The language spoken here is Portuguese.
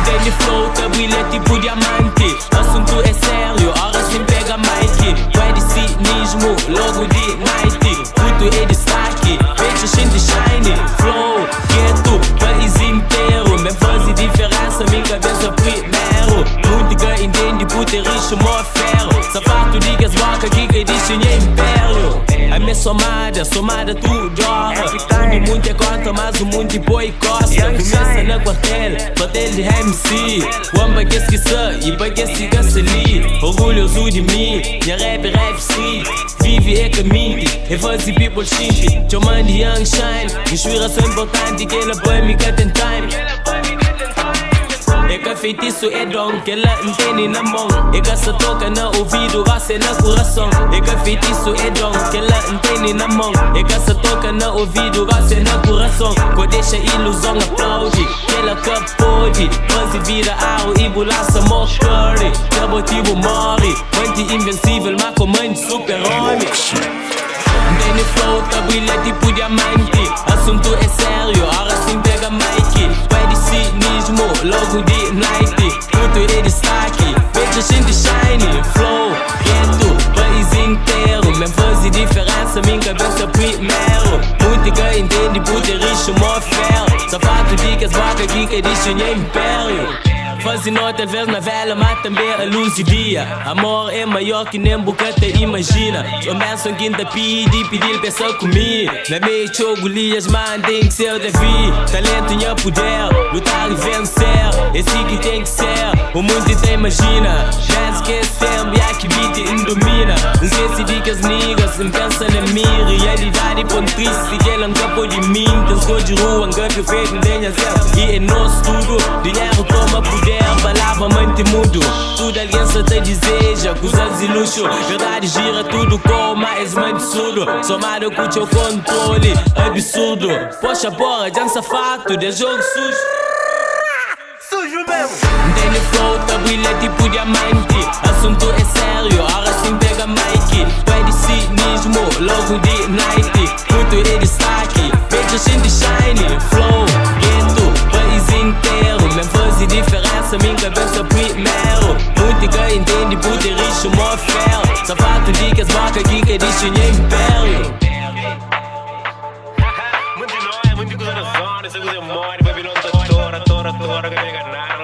Daily flow, tá brilha tipo diamante. Assunto é sério, ora sim pega Mike. Vai de cinismo, logo de night. Puto é destaque, veja gente shine. Flow, gueto, país inteiro. Me faz diferença, minha cabeça primeiro. Música entende, puto é richo, mó ferro. Sapato de que as bocas que dizem é império. A minha somada tu joga. Tudo muito é contra, mas o mundo boicosta. Começa na quartel de MC. Wamba que esqueça e vai que esqueça ali. Orgulhoso de mim, minha rap sim. Vive é caminho, é fazer people shit. Chamando de young shine, inspiração importante que ela põe me get in time. É que feitiço é dom, que ela entende na mão. É que se toca no ouvido, vai ser no coração. É que feitiço é dom, que ela entende na mão. É que se toca no ouvido, vai ser no coração. Que deixa ilusão, aplaude, que ela que pode. Mas vira aro e bolaça more curry. Que motivo morre, mente invencível, mas com mãe de super-homem. Danny flow, tá brilha tipo diamante. Assunto é sério, ora sim pega Mike. Vai de cinismo, logo de night. Puto é destaque, veja gente shine. Flow, gueto, país inteiro. Me faz diferença, minha cabeça primeiro. Música entende, puto é richo, mó ferro. Sapato de que as bocas que dizem é império. Faz nota, às vezes na vela, mas também a luz de dia. Amor é maior que nem boca te imagina. Começam quinta pedir peça comigo. Na meia show Golias, man, tem que ser o Davi. Talento e poder, lutar e vencer. É assim que tem que ser, o mundo te imagina. Dance que é sempre, há que beat domina. Não esquece de que as niggas não pensam na minha realidade. Põe triste, que ela nunca pode mim. Tens de rua, nunca que feito, nem a zero. E é nosso tudo, dinheiro toma poder. Palavra mente mudo, tudo alguém só te deseja. Coisas de luxo, verdade gira tudo com mais mente surdo. Somado com o teu controle, absurdo. Poxa porra, dança fato, de jogo sujo. Sujo mesmo. Danny flow, tá brilha tipo diamante. Assunto é sério, ora sim pega Mike. Vai de cinismo, logo de night. Puto é destaque, veja gente shine. Flow, gueto, país inteiro. Me faz diferença, minha cabeça primeiro. Música entende, puto é richo, mó ferro. Sapato de que as bocas que dizem é império. Muito de nós, muito coisa na zona. Essa coisa mole, vai virando tora, que pega nada.